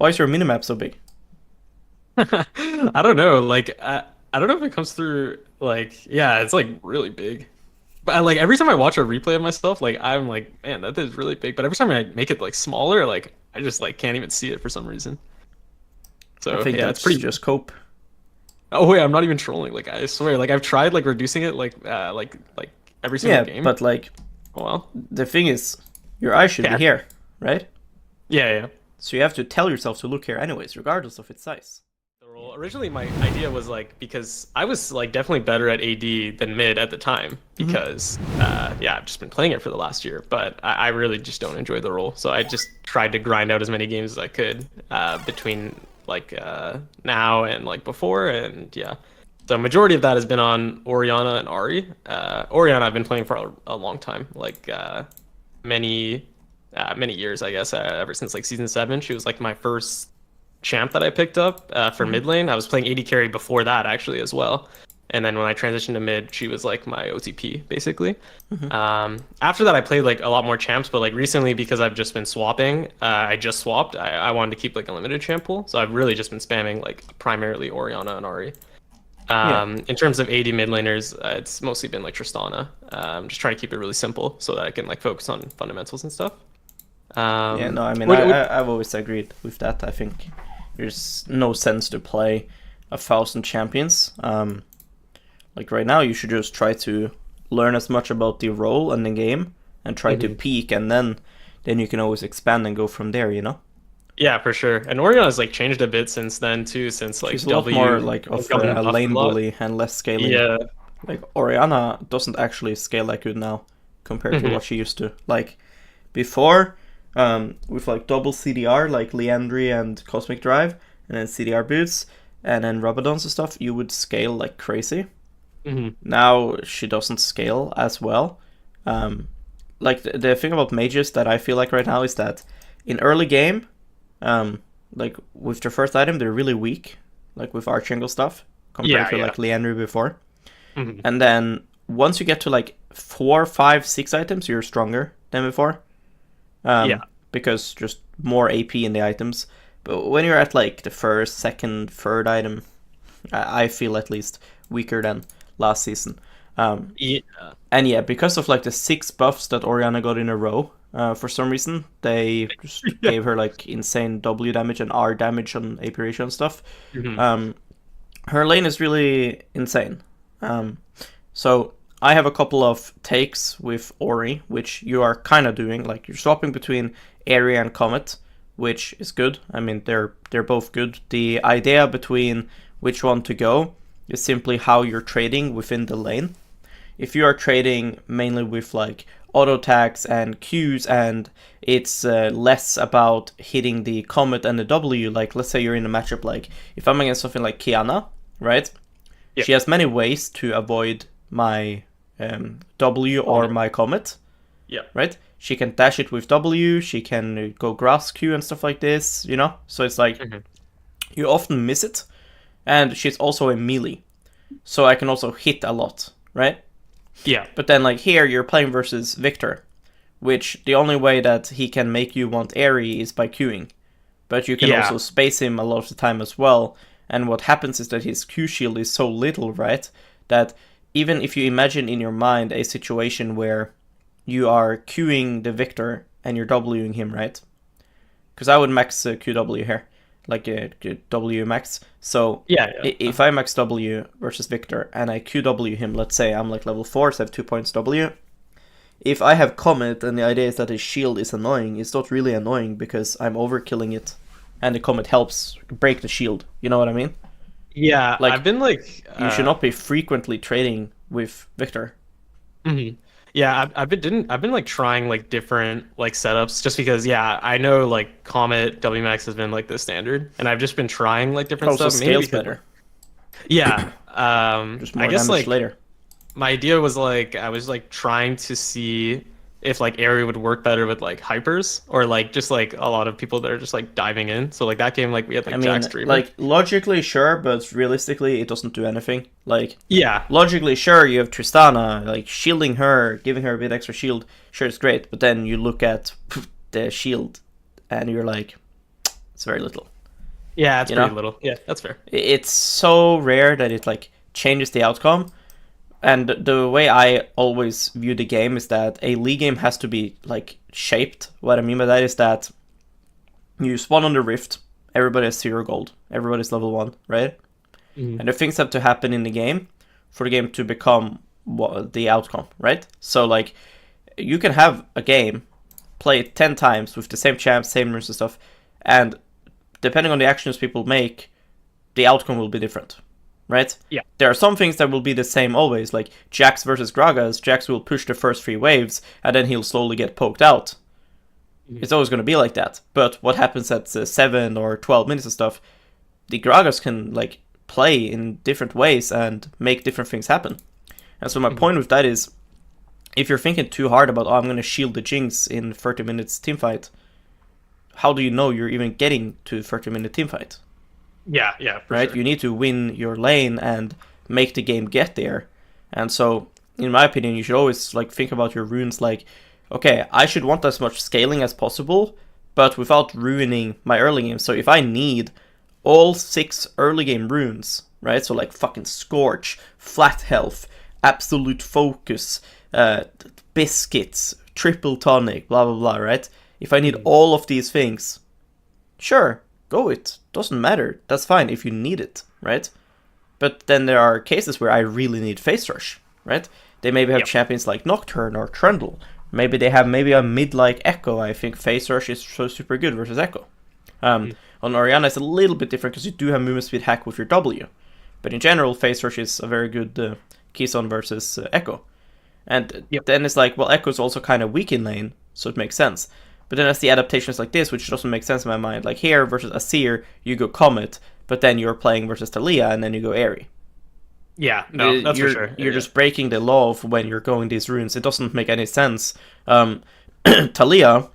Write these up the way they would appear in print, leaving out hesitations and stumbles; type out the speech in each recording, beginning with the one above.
Why is your minimap so big? I don't know. I don't know if it comes through like yeah, it's like really big. But like every time I watch a replay of myself, like I'm like, man, that is really big. But every time I make it like smaller, like I just like can't even see it for some reason. I So think yeah, it's that's pretty. just cope. Oh wait, I'm not even trolling. Like I swear, like I've tried like reducing it like every single Yeah, game. but like Oh well. the thing is, your eye should be Yeah. here, right? Yeah. So you have to tell yourself to look here anyways, regardless of its size. The role. Originally, my idea was like because I was like definitely better at AD than mid at the time Hmm. because yeah, I've just been playing it for the last year, but I really just don't enjoy the role. So I just tried to grind out as many games as I could between now and like before, and yeah. So majority of that has been on Orianna and Ari. Orianna I've been playing for a long time, like many many years, I guess, ever since like season 7. She was like my first champ that I picked up for Hmm. mid lane. I was playing AD carry before that actually as well. And then when I transitioned to mid, she was like my OTP basically. Hmm. After that, I played like a lot more champs, but like recently because I've just been swapping, I just swapped. I wanted to keep like a limited champ pool, so I've really just been spamming like primarily Orianna and Ari. Yeah. In terms of AD mid laners, it's mostly been like Tristana. Just trying to keep it really simple so that I can like focus on fundamentals and stuff. Yeah, no, I mean, What I've always agreed with that. I think there's no sense to play 1,000 champions. Like right now, you should just try to learn as much about the role and the game and try to Mhm. peak, and then you can always expand and go from there. You know, Yeah, for sure. And Orion has like changed a bit since then too, since she's like a lot more W like has of gotten a buffed a lane lot. bully and less scaling. Yeah. Like Oriana doesn't actually scale that good now compared to Hmm. what she used to. Like before, with like double CDR, like Leandry and Cosmic Drive, and then CDR boots, and then Rabadons and stuff, you would scale like crazy. Hmm. Now she doesn't scale as well. Um, like the thing about mages that I feel like right now is that in early game, um, like with their first item, they're really weak, like with Archangle stuff compared Yeah, to yeah. like Leandry before. Hmm. And then once you get to like 4, 5, 6 items, you're stronger than before. Yeah. Because just more AP in the items. But when you're at like the first, second, third item, I feel at least weaker than last season. Um, Yeah. and yeah, because of like the 6 buffs that Oriana got in a row, for some reason they just Yeah. gave her like insane W damage and R damage on AP ratio and stuff. Hmm. Um, her lane is really insane. Um, so I have a couple of takes with Ori, which you are kind of doing. Like you're swapping between Area and Comet, which is good. I mean, they're both good. The idea between which one to go is simply how you're trading within the lane. If you are trading mainly with like auto attacks and Qs, and it's less about hitting the Comet and the W, like let's say you're in a matchup like if I'm against something like Kiana, right? Yeah. She has many ways to avoid my W or Comment. my Comet, Yeah. right? She can dash it with W, she can go grass Q and stuff like this, you know? So it's like Hmm. you often miss it. And she's also a melee. So I can also hit a lot, right? Yeah. But then like here you're playing versus Victor, which the only way that he can make you want Airy is by queuing. But you can Yeah. also space him a lot of the time as well. And what happens is that his Q shield is so little, right? That even if you imagine in your mind a situation where you are queuing the Victor and you're Wing him, right? Because I would max QW here, like a W max. So Yeah. Yeah. if I max W versus Victor and I QW him, let's say I'm like level 4, so I have 2 points W. If I have Comet and the idea is that his shield is annoying, it's not really annoying because I'm overkilling it and the Comet helps break the shield. You know what I mean? Yeah. I've Like, been like you should not be frequently trading with Victor. mhm. Yeah, I've been like trying like different like setups just because yeah, I know like Comet WMAX has been like the standard and I've just been trying like It different also stuff mainly scales because better, yeah, just I more guess damage like later. my idea was like I was like trying to see if like area would work better with like hypers or like just like a lot of people that are just like diving in. So like that game like we had I like Jack mean, Streamer. like, logically, sure, but realistically, it doesn't do anything. Like, Yeah. logically, sure, you have Tristana, like, shielding her, giving her a bit extra shield, sure, it's great, but then you look at the shield, and you're like, It's very little. Yeah, it's You pretty know, little. Yeah, that's fair. it's so rare that it like changes the outcome. And the way I always view the game is that a league game has to be like shaped. What I mean by that is that you spawn on the rift, everybody has 0 gold, everybody's level 1, right? Mm-hmm. And the things have to happen in the game for the game to become the outcome, right? So like you can have a game, play it 10 times with the same champs, same runes and stuff, and depending on the actions people make, the outcome will be different, right? Yeah. There are some things that will be the same always, like Jax versus Gragas. Jax will push the first 3 waves, and then he'll slowly get poked out. Mm-hmm. It's always going to be like that. But what happens at 7 or 12 minutes and stuff, the Gragas can like play in different ways and make different things happen. And so my point with that is, if you're thinking too hard about, I'm going to shield the Jinx in 30 minutes teamfight, how do you know you're even getting to 30-minute teamfight? Yeah, right? Sure. You need to win your lane and make the game get there. And so, in my opinion, you should always like think about your runes like, okay, I should want as much scaling as possible, but without ruining my early game. So if I need all 6 early game runes, right? So like fucking Scorch, Flat Health, Absolute Focus, Biscuits, Triple Tonic, blah blah blah, right? If I need all of these things, sure, go it. Doesn't matter. That's fine if you need it, right? But then there are cases where I really need Face Rush, right? They maybe have champions like Nocturne or Trundle. Maybe they have a mid like Echo. I think Face Rush is so super good versus Echo. On Orianna, it's a little bit different because you do have movement speed hack with your W. But in general, Face Rush is a very good keystone versus Echo. And then it's like, well, Echo is also kind of weak in lane, so it makes sense. But then there's the adaptations like this, which doesn't make sense in my mind. Like here versus Azir, you go Comet, but then you're playing versus Taliyah, and then you go Airy. Yeah, no, that's for sure. You're just breaking the law of when you're going these runes. It doesn't make any sense. Taliyah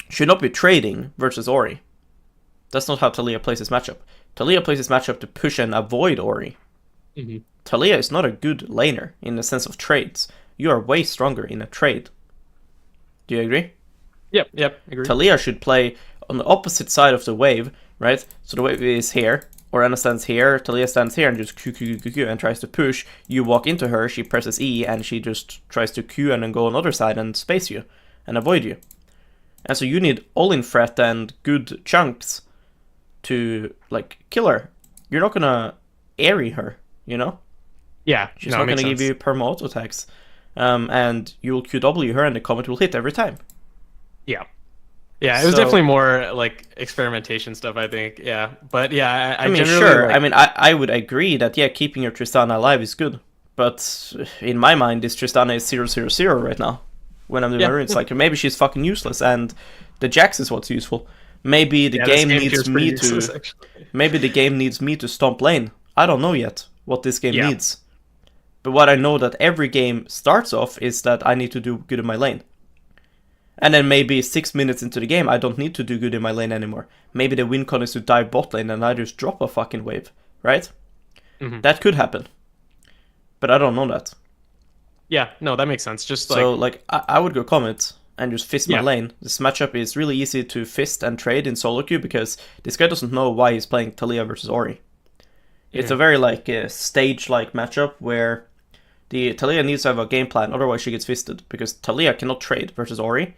should not be trading versus Ori. That's not how Taliyah plays his matchup. Taliyah plays his matchup to push and avoid Ori. Mm-hmm. Taliyah is not a good laner in the sense of trades. You are way stronger in a trade. Do you agree? Yep, agree. Taliyah should play on the opposite side of the wave, right? So the wave is here, Orianna stands here, Taliyah stands here and just Q and tries to push. You walk into her, she presses E and she just tries to Q and then go on the other side and space you and avoid you. And so you need all-in threat and good chunks to like kill her. You're not gonna Airy her, you know? Yeah, she's not gonna give you perma auto attacks. And you will QW her and the comet will hit every time. Yeah, it was definitely more like experimentation stuff, I think. Yeah, but yeah, I mean, sure. Like... I mean, I would agree that keeping your Tristana alive is good, but in my mind, this Tristana is 0-0-0 right now. When I'm doing my runes, like maybe she's fucking useless, and the Jax is what's useful. Maybe the game needs me to. Maybe the game needs me to stomp lane. I don't know yet what this game needs, but what I know that every game starts off is that I need to do good in my lane. And then maybe 6 minutes into the game, I don't need to do good in my lane anymore. Maybe the win con is to dive bot lane and I just drop a fucking wave, right? Mm-hmm. That could happen. But I don't know that. Yeah, no, that makes sense. Just so, I would go Comet and just fist my lane. This matchup is really easy to fist and trade in solo queue because this guy doesn't know why he's playing Taliyah versus Ori. It's a very, stage-like matchup where the Taliyah needs to have a game plan, otherwise she gets fisted. Because Taliyah cannot trade versus Ori.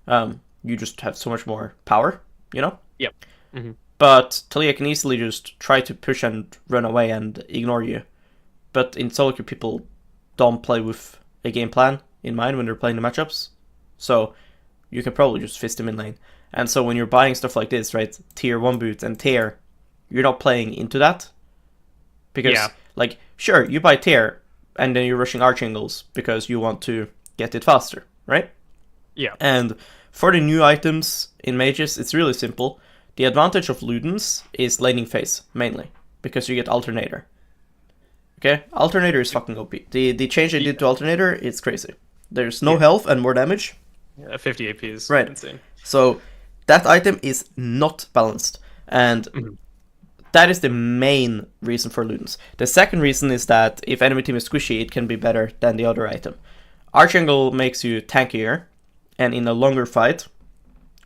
You just have so much more power, you know? Yep. Mm-hmm. But Taliyah can easily just try to push and run away and ignore you. But in solo queue, people don't play with a game plan in mind when they're playing the matchups. So you can probably just fist him in lane. And so when you're buying stuff like this, right, tier 1 boots and tier, you're not playing into that. Because, sure, you buy tier, and then you're rushing archangles because you want to get it faster, right? Yeah. And for the new items in mages, it's really simple. The advantage of Ludens is laning phase, mainly, because you get Alternator. Okay? Alternator is fucking OP. The change they did to Alternator, it's crazy. There's no health and more damage. Yeah, 50 AP is insane. So that item is not balanced. And that is the main reason for Ludens. The second reason is that if enemy team is squishy, it can be better than the other item. Archangle makes you tankier, and in a longer fight,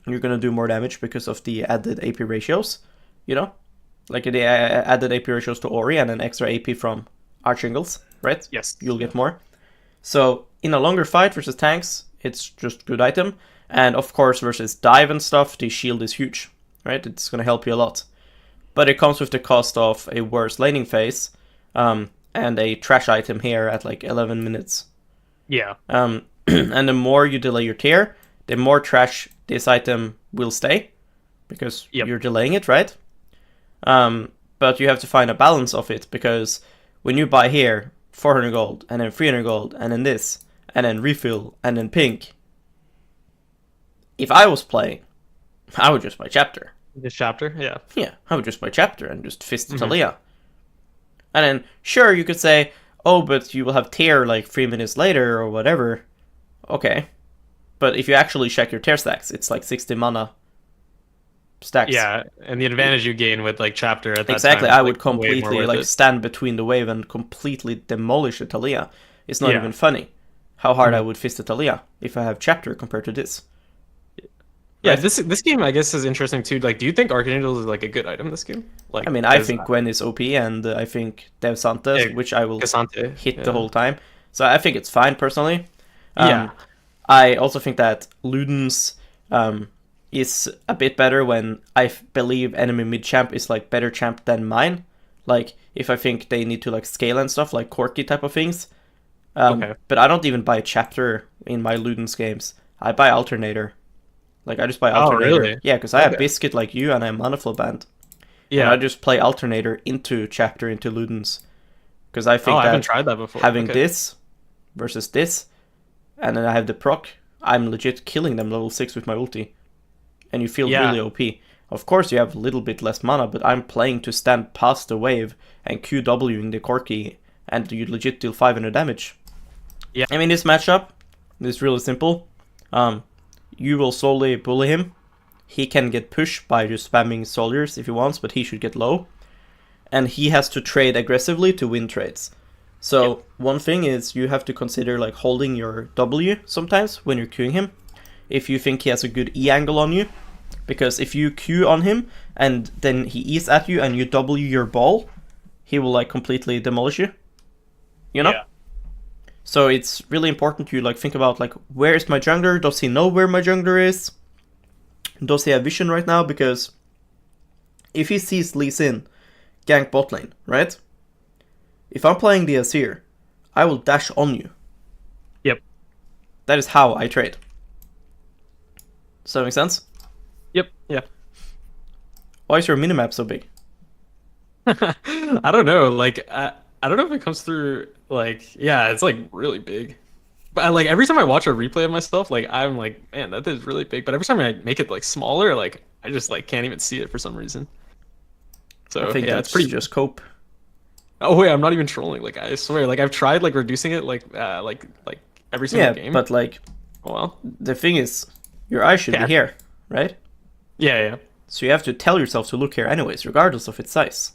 you're gonna do more damage because of the added AP ratios, you know? Like the added AP ratios to Ori and an extra AP from Archangels, right? Yes. You'll get more. So in a longer fight versus tanks, it's just a good item. And of course versus dive and stuff, the shield is huge, right? It's gonna help you a lot. But it comes with the cost of a worse laning phase, and a trash item here at like 11 minutes. Yeah. And the more you delay your tier, the more trash this item will stay, because you're delaying it, right? But you have to find a balance of it, because when you buy here 400 gold, and then 300 gold, and then this, and then refill, and then pink, if I was playing, I would just buy chapter. This chapter, yeah. Yeah, I would just buy chapter and just fist Talia. And then, sure, you could say, oh, but you will have tier like 3 minutes later or whatever. Okay. But if you actually check your tier stacks, it's like 60 mana stacks. Yeah, and the advantage you gain with like chapter at that exactly, time is, I would completely like it. stand between the wave and completely demolish the Talia. It's not even funny how hard I would fist a Talia if I have chapter compared to this. Yeah, this game I guess is interesting too. Like, do you think Archangel is like a good item this game? Like, I mean, I think Gwen is OP, and I think Dev Santa, which I will hit the whole time. So I think it's fine personally. I also think that Luden's is a bit better when I believe enemy mid champ is like better champ than mine. Like if I think they need to like scale and stuff, like quirky type of things. But I don't even buy chapter in my Luden's games. I buy alternator. Like I just buy alternator. Oh, really? Yeah, because I have biscuit like you, and I'm mana flow banned. Yeah, and I just play alternator into chapter into Luden's, because I think I haven't tried that before. Having this versus this, and then I have the proc, I'm legit killing them level 6 with my ulti, and you feel really OP. Of course, you have a little bit less mana, but I'm playing to stand past the wave and QWing the Corki, and you legit deal 500 damage. Yeah, I mean, this matchup is really simple. You will slowly bully him. He can get pushed by just spamming soldiers if he wants, but he should get low. And he has to trade aggressively to win trades. So one thing is you have to consider like holding your W sometimes when you're queuing him, if you think he has a good E angle on you. Because if you Q on him and then he E's at you and you W your ball, he will like completely demolish you. You know? Yeah. So it's really important you like think about like, where is my jungler? Does he know where my jungler is? Does he have vision right now? Because if he sees Lee Sin gank bot lane, right? If I'm playing the Azir, I will dash on you. Yep. That is how I trade. Does that make sense? Yep, yeah. Why is your minimap so big? I don't know, like, I don't know if it comes through, like, yeah, it's, like, really big. But, like, every time I watch a replay of myself, like, I'm like, man, that is really big. But every time I make it, like, smaller, like, I just, like, can't even see it for some reason. So, I think that's it's pretty just cope. Oh, wait, I'm not even trolling. Like, I swear, like, I've tried, like, reducing it, like every single game. Yeah, but, like, well, the thing is, your eye should be here, right? Yeah. So you have to tell yourself to look here anyways, regardless of its size.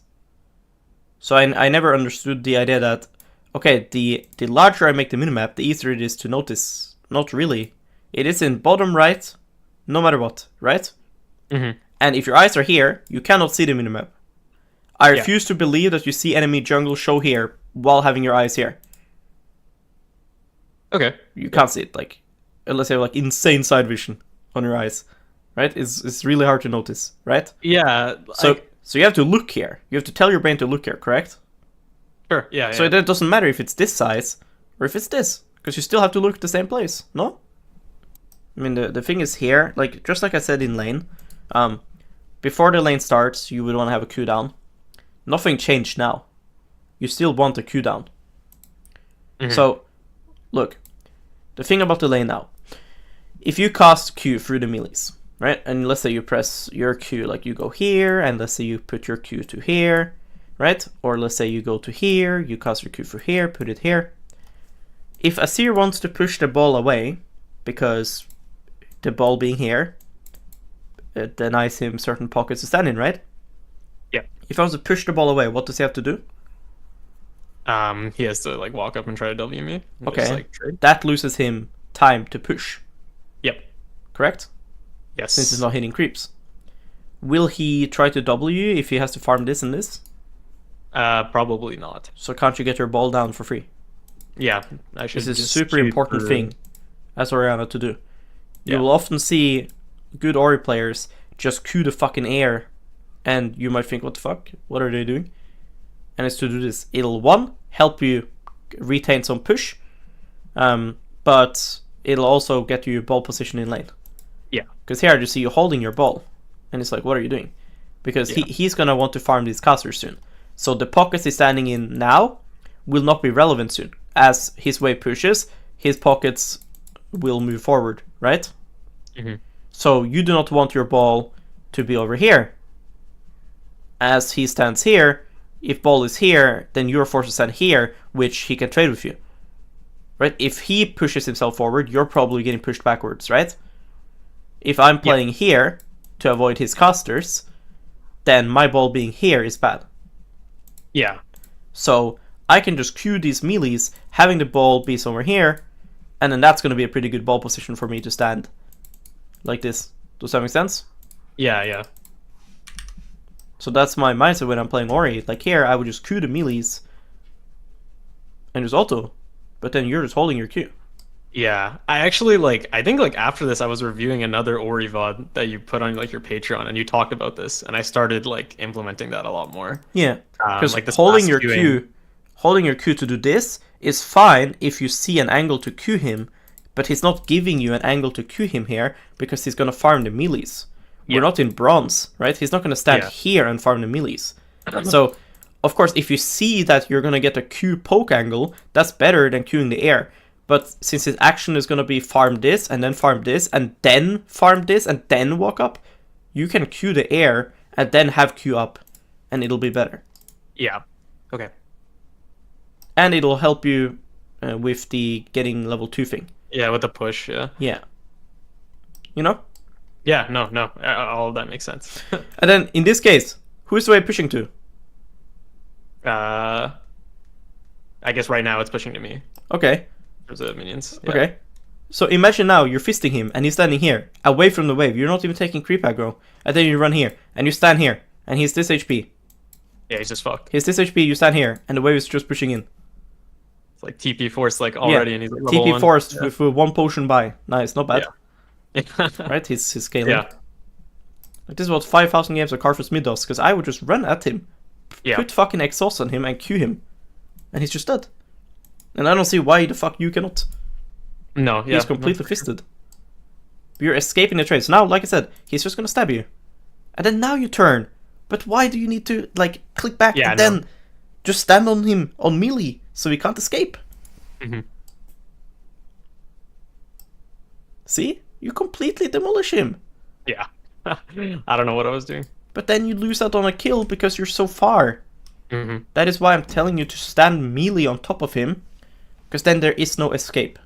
So I never understood the idea that, okay, the larger I make the minimap, the easier it is to notice. Not really. It is in bottom right, no matter what, right? Mm-hmm. And if your eyes are here, you cannot see the minimap. I refuse to believe that you see enemy jungle show here while having your eyes here. Okay. You can't see it, like, unless you have like insane side vision on your eyes, right? It's really hard to notice, right? Yeah. So you have to look here. You have to tell your brain to look here, correct? Sure. Yeah. So it doesn't matter if it's this size or if it's this, because you still have to look at the same place. No. I mean the thing is here, like just like I said in lane, before the lane starts, you would want to have a cooldown. Nothing changed now. You still want a cooldown. Mm-hmm. So, look, the thing about the lane now, if you cast Q through the melees, right? And let's say you press your Q, like you go here, and let's say you put your Q to here, right? Or let's say you go to here, you cast your Q through here, put it here. If Azir wants to push the ball away, because the ball being here, it denies him certain pockets to stand in, right? Yeah. If I was to push the ball away, what does he have to do? He has to like walk up and try to W me. Okay. Just, like, trade. That loses him time to push. Yep. Correct? Yes. since he's not hitting creeps. Will he try to W you if he has to farm this and this? Probably not. So can't you get your ball down for free? Yeah, I should. This is a just super shoot important for- thing as Orianna to do. You Yeah. will often see good Ori players just Q the fucking air, and you might think, what the fuck? What are they doing? And it's to do this. It'll, one, help you retain some push, but it'll also get you ball position in lane. Yeah. Because here I just see you holding your ball, and it's like, what are you doing? Because he's gonna want to farm these casters soon. So the pockets he's standing in now will not be relevant soon. As his wave pushes, his pockets will move forward, right? Mhm. So you do not want your ball to be over here. As he stands here, if ball is here, then you're forced to stand here, which he can trade with you. Right? If he pushes himself forward, you're probably getting pushed backwards, right? If I'm playing here to avoid his casters, then my ball being here is bad. Yeah. So I can just Q these melees, having the ball be somewhere here, and then that's going to be a pretty good ball position for me to stand. Like this. Does that make sense? Yeah. Yeah. So that's my mindset when I'm playing Ori. Like here, I would just Q the melees and just auto, but then you're just holding your Q. Yeah, I actually I think after this I was reviewing another Ori VOD that you put on like your Patreon and you talked about this and I started like implementing that a lot more. Yeah, because like this holding fast your queuing. holding your Q to do this is fine if you see an angle to Q him, but he's not giving you an angle to Q him here because he's gonna farm the melees. We're not in bronze, right? He's not gonna stand here and farm the melees. So, of course, if you see that you're gonna get a Q poke angle, that's better than Qing the air. But since his action is gonna be farm this and then farm this and then farm this and then walk up, you can Q the air and then have Q up, and it'll be better. Yeah. Okay. And it'll help you with the getting level 2 thing. Yeah, with the push. Yeah. Yeah. You know? Yeah. No. All of that makes sense. And then in this case, who is the wave pushing to? I guess right now it's pushing to me. Okay. There's the minions. Yeah. Okay. So imagine now you're fisting him and he's standing here, away from the wave. You're not even taking creep aggro. And then you run here and you stand here and he's this HP. Yeah, he's just fucked. He's this HP, you stand here and the wave is just pushing in. It's like TP force already and he's like level TP 1. forced with one potion by. Nice, not bad. Yeah. Right? He's scaling. Yeah. Like, this is what 5,000 games of Carthus mid does, because I would just run at him, Yeah. put fucking exhaust on him and Q him. And he's just dead. And I don't see why the fuck you cannot. No, yeah. He's completely fisted. You're escaping the trade. So now, like I said, he's just gonna stab you. And then now you turn. But why do you need to, like, click back and then just stand on him on melee so he can't escape? Mm-hmm. See? You completely demolish him. Yeah. I don't know what I was doing. But then you lose out on a kill because you're so far. Mm-hmm. That is why I'm telling you to stand melee on top of him, because then there is no escape.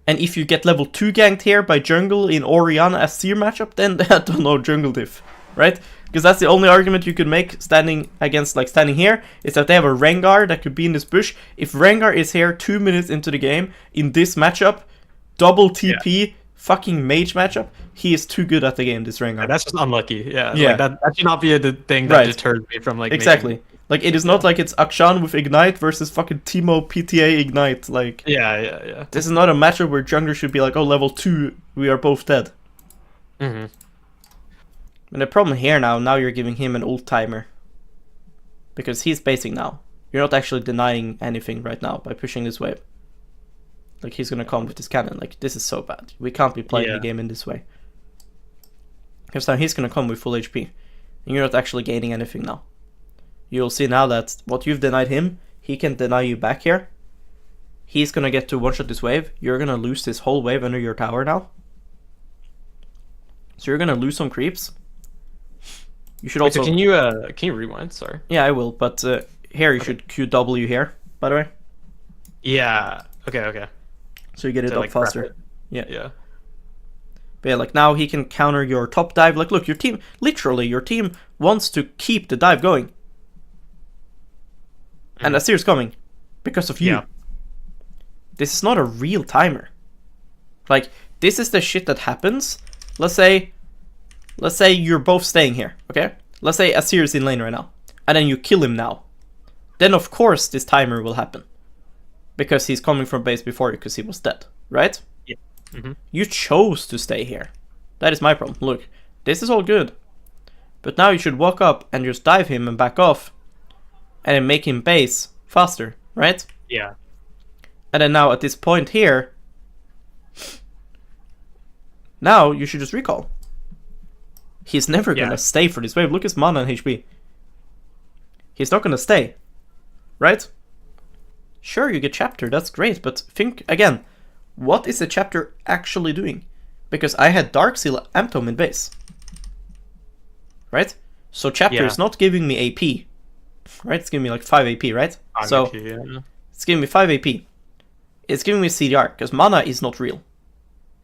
And if you get level 2 ganked here by jungle in Orianna azir matchup, then I don't know jungle diff, right? Because that's the only argument you could make standing against, like standing here, is that they have a Veigar that could be in this bush. If Veigar is here 2 minutes into the game in this matchup, double TP, fucking mage matchup, he is too good at the game, this Veigar. That's just unlucky. Yeah. Yeah. Like that should not be a thing that deters me from like exactly. making... Like, it is not like it's Akshan with Ignite versus fucking Teemo PTA Ignite. Like, Yeah. this is not a matchup where jungler should be like, oh, level 2, we are both dead. Mm-hmm. And the problem here now you're giving him an ult timer. Because he's basing now. You're not actually denying anything right now by pushing this wave. Like, he's gonna come with his cannon. Like, this is so bad. We can't be playing the game in this way. Because now he's gonna come with full HP. And you're not actually gaining anything now. You'll see now that what you've denied him, he can deny you back here. He's gonna get to one-shot this wave. You're gonna lose this whole wave under your tower now. So you're gonna lose some creeps. You should also... So can you rewind? Sorry. Yeah, I will, but here you should QW here, by the way. Yeah. Okay. So you get it up like prep faster. it. Yeah. But yeah, like now he can counter your top dive. Like, look, your team wants to keep the dive going. And Azir's coming because of you. Yeah. This is not a real timer. Like, this is the shit that happens. Let's say you're both staying here, okay? Let's say Azir is in lane right now, and then you kill him now. Then of course this timer will happen, because he's coming from base before you, because he was dead, right? Yeah. Mm-hmm. You chose to stay here. That is my problem. Look, this is all good, but now you should walk up and just dive him and back off, and then make him base faster, right? Yeah. And then now at this point here, now you should just recall. He's never gonna stay for this wave. Look at his mana and HP. He's not gonna stay, right? Sure, you get chapter, that's great, but think again, what is the chapter actually doing? Because I had Dark Seal Amptome in base, right? So chapter is not giving me AP, right? It's giving me like 5 AP, right? So it's giving me 5 AP. It's giving me CDR, because mana is not real.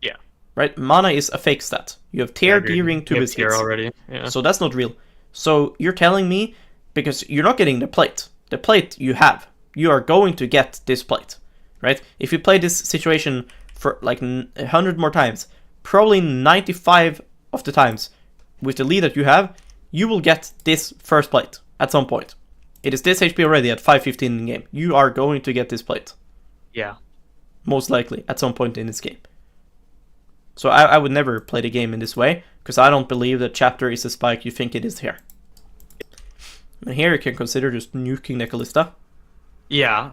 Yeah. Right? Mana is a fake stat. You have tear, D-ring, 2 biscuits. Already. Yeah. So that's not real. So you're telling me, because you're not getting the plate. The plate you have. You are going to get this plate. Right? If you play this situation for like 100 more times, probably 95 of the times, with the lead that you have, you will get this first plate at some point. It is this HP already at 515 in game. You are going to get this plate. Yeah. Most likely, at some point in this game. So I would never play the game in this way, because I don't believe that chapter is the spike you think it is here. And here you can consider just nuking the Kalista. Yeah.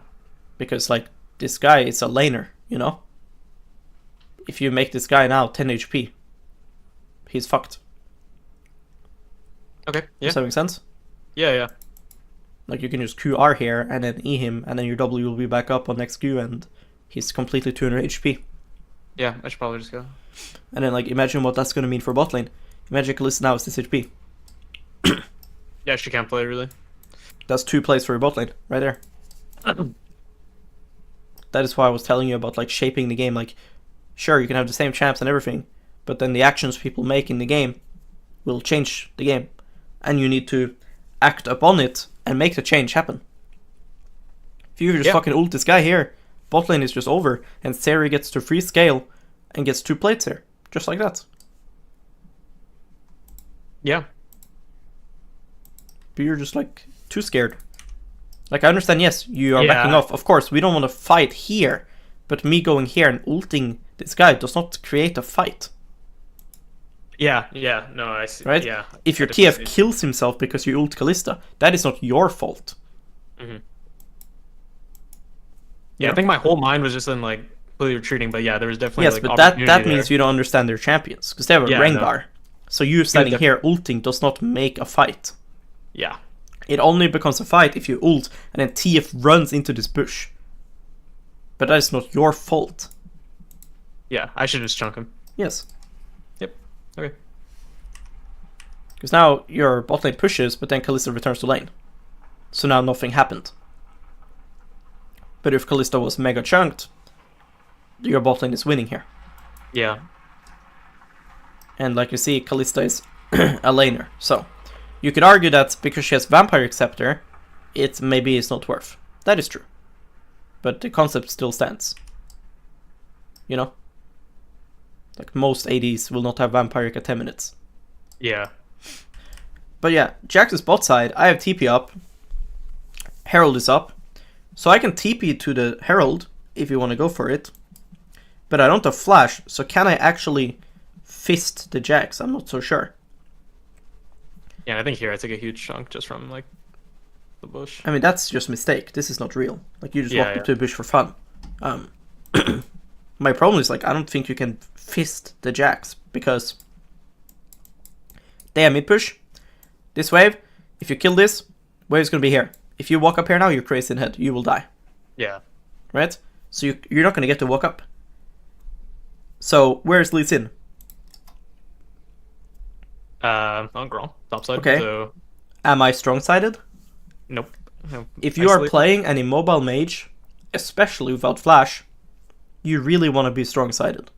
Because, like, this guy is a laner, you know? If you make this guy now 10 HP, he's fucked. Okay, yeah. Does that make sense? Yeah, yeah. Like, you can just QR here, and then E him, and then your W will be back up on next Q, and he's completely 200 HP. Yeah, I should probably just go. And then, like, imagine what that's going to mean for bot lane. Imagine Kalista now is this HP. Yeah, she can't play, really. That's 2 plays for your bot lane, right there. That is why I was telling you about, like, shaping the game. Like, sure, you can have the same champs and everything, but then the actions people make in the game will change the game. And you need to act upon it and make the change happen. If you just fucking ult this guy here, bot lane is just over, and Seri gets to free scale and gets 2 plates here. Just like that. Yeah. But you're just, like, too scared. Like, I understand, yes, you are backing off. Of course, we don't want to fight here. But me going here and ulting this guy does not create a fight. Yeah, no, I see. Right? Yeah. If your TF kills himself because you ult Kalista, that is not your fault. Mm-hmm. Yeah, I think my whole mind was just in, like, completely retreating, but yeah, there was definitely, yes, like, but opportunity that means you don't understand their champions. Because they have a Veigar. No. So you standing here ulting does not make a fight. Yeah. It only becomes a fight if you ult and then TF runs into this bush. But that is not your fault. Yeah, I should just chunk him. Yes. Yep. Okay. Because now your bot lane pushes, but then Kalista returns to lane. So now nothing happened. But if Kalista was mega chunked, your bot lane is winning here. Yeah. And like you see, Kalista is a laner. So you could argue that because she has Vampire Acceptor, it maybe is not worth. That is true. But the concept still stands. You know? Like most ADs will not have Vampiric at 10 minutes. Yeah. But yeah, Jax's bot side, I have TP up. Herald is up. So I can TP to the Herald if you want to go for it. But I don't have Flash, so can I actually fist the Jax? I'm not so sure. Yeah, I think here I took a huge chunk just from, like, the bush. I mean, that's just a mistake. This is not real. Like, you just walk up to a bush for fun. My problem is, like, I don't think you can fist the Jax, because they have mid-push. This wave, if you kill this, wave's gonna be here. If you walk up here now, you're crazy in head. You will die. Yeah. Right? So you're not gonna get to walk up. So, where's Lee Sin? On Grol, topside. Okay. So... Am I strong-sided? Nope. If you are playing an immobile mage, especially without flash, you really want to be strong-sided.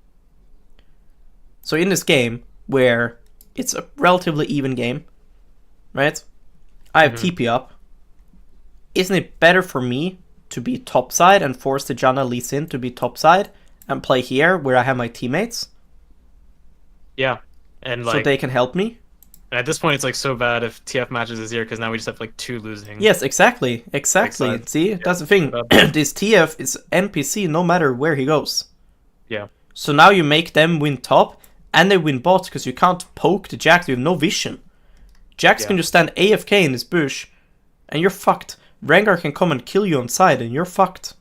So in this game, where it's a relatively even game, right? I have TP up. Isn't it better for me to be topside and force the Janna Lee Sin to be topside and play here where I have my teammates? Yeah, and so like they can help me. at this point, it's like so bad if TF matches Azir because now we just have like 2 losing. Yes, exactly, Like exactly. sides. See, Yeah, that's the so thing. bad. This TF is NPC no matter where he goes. Yeah, So now you make them win top, and they win bot because you can't poke the Jax. You have no vision. Jax can just stand AFK in this bush, and you're fucked. Rengar can come and kill you on side, and you're fucked.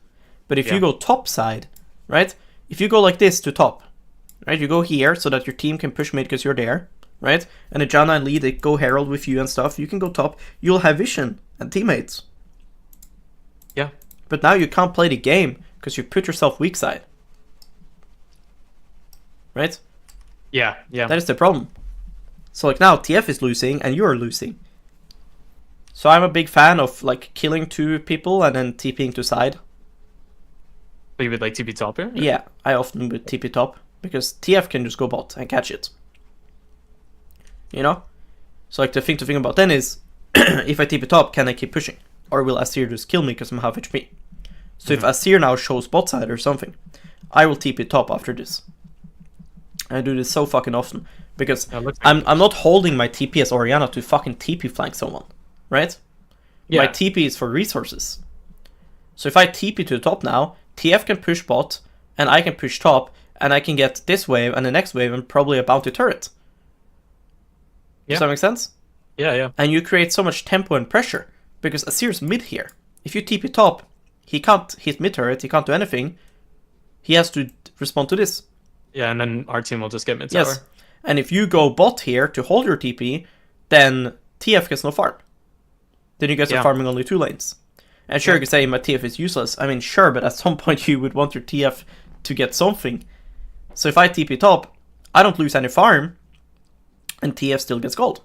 But if you go top side, right? If you go like this to top, right? You go here so that your team can push mid because you're there, right? And Ajana and Lee, they go Herald with you and stuff. You can go top. You'll have vision and teammates. Yeah. But now you can't play the game because you put yourself weak side. Right? Yeah, yeah. That is the problem. So like now TF is losing and you're losing. So I'm a big fan of like killing 2 people and then TPing to side. But you would like TP top here? Yeah, I often would TP top because TF can just go bot and catch it. You know? So like the thing to think about then is if I TP top, can I keep pushing? Or will Azir just kill me because I'm half HP? So if Azir now shows bot side or something, I will TP top after this. I do this so fucking often because I'm not holding my TP as Orianna to fucking TP flank someone, right? Yeah. My TP is for resources. So if I TP to the top now, TF can push bot and I can push top and I can get this wave and the next wave and probably a bounty turret. Does that make sense? Yeah, yeah. And you create so much tempo and pressure because Azir's mid here. If you TP top, he can't hit mid turret, he can't do anything. He has to respond to this. Yeah, and then our team will just get mid tower. Yes. And if you go bot here to hold your TP, then TF gets no farm. Then you guys are farming only 2 lanes. And sure, you can say my TF is useless. I mean, sure, but at some point you would want your TF to get something. So if I TP top, I don't lose any farm, and TF still gets gold.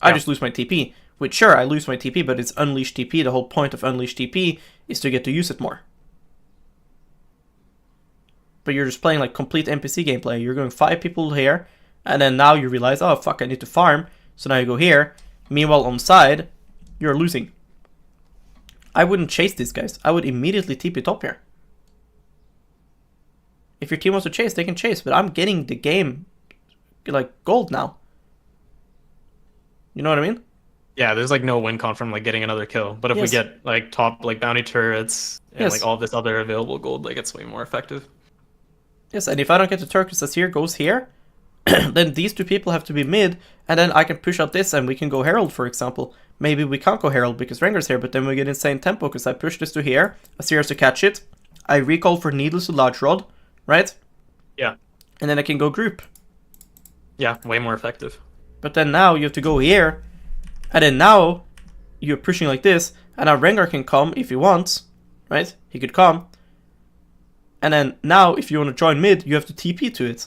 I just lose my TP. Which, sure, I lose my TP, but it's unleashed TP. The whole point of unleashed TP is to get to use it more. But you're just playing like complete NPC gameplay. You're going 5 people here, and then now you realize, oh fuck, I need to farm. So now you go here. Meanwhile, on side, you're losing. I wouldn't chase these guys. I would immediately TP top here. If your team wants to chase, they can chase, but I'm getting the game like gold now. You know what I mean? Yeah, there's like no win con from like getting another kill. But if we get like top like bounty turrets and like all this other available gold, like it's way more effective. Yes, and if I don't get the Turkish Azir goes here, then these 2 people have to be mid, and then I can push out this and we can go Herald, for example. Maybe we can't go Herald because Rengar's here, but then we get insane tempo because I push this to here, Azir has to catch it, I recall for Needless to Large Rod, right? Yeah. And then I can go group. Yeah, way more effective. But then now you have to go here, and then now you're pushing like this, and now Rengar can come if he wants, right? He could come. And then now, if you want to join mid, you have to TP to it.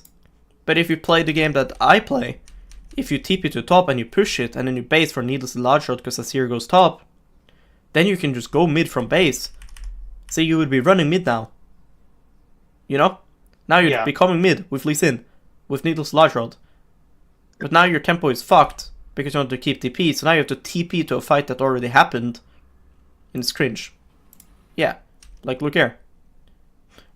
But if you play the game that I play, if you TP to top and you push it, and then you base for Needless Large Shot because Azir goes top, then you can just go mid from base. So you would be running mid now. You know? Now you're becoming mid with Lee Sin, with Needless Large Rod. But now your tempo is fucked because you want to keep TP, so now you have to TP to a fight that already happened. And it's cringe. Yeah. Like, look here.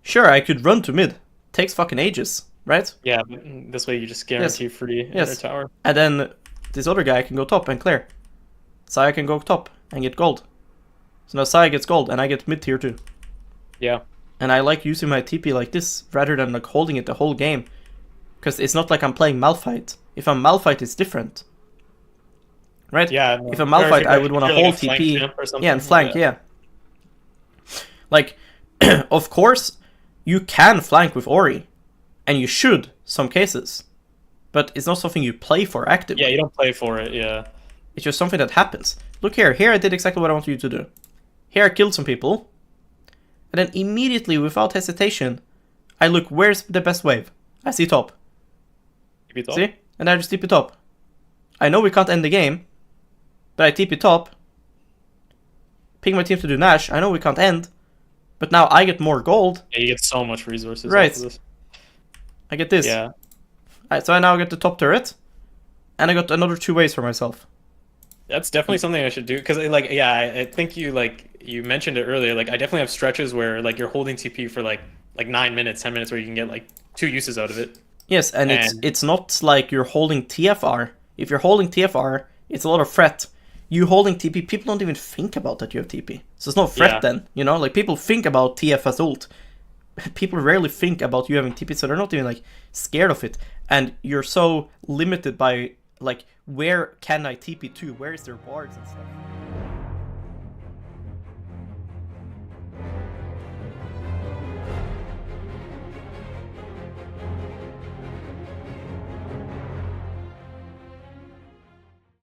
Sure, I could run to mid. Takes fucking ages, right? Yeah, but this way you just guarantee free in their tower. And then this other guy can go top and clear. Saya can go top and get gold. So now Saya gets gold and I get mid tier too. Yeah. And I like using my TP like this rather than like holding it the whole game. Because it's not like I'm playing Malphite. If I'm Malphite, it's different. Right? Yeah. If I'm Malphite, I would want to hold TP. Yeah, and flank, yeah. Like, of course, you can flank with Ori, and you should, some cases. But it's not something you play for actively. Yeah, you don't play for it, yeah. It's just something that happens. Look here, here I did exactly what I want you to do. Here I killed some people, and then immediately, without hesitation, I look, where's the best wave? I see top. TP top? See? And I just TP top. I know we can't end the game, but I TP top. Ping my team to do Nash, I know we can't end. But now I get more gold. Yeah, you get so much resources. Right. After this. I get this. Yeah. Alright, so I now get the top turret. And I got another 2 waves for myself. That's definitely something I should do. Because, like, yeah, I think you mentioned it earlier. Like, I definitely have stretches where, like, you're holding TP for, like 9 minutes, 10 minutes where you can get, like, 2 uses out of it. Yes, and it's not like you're holding TFR. If you're holding TFR, it's a lot of threat. You holding TP, people don't even think about that you have TP. So it's no threat then, you know? Like, people think about TF as ult. People rarely think about you having TP, so they're not even, like, scared of it. And you're so limited by, like, where can I TP to? Where is their wards and stuff?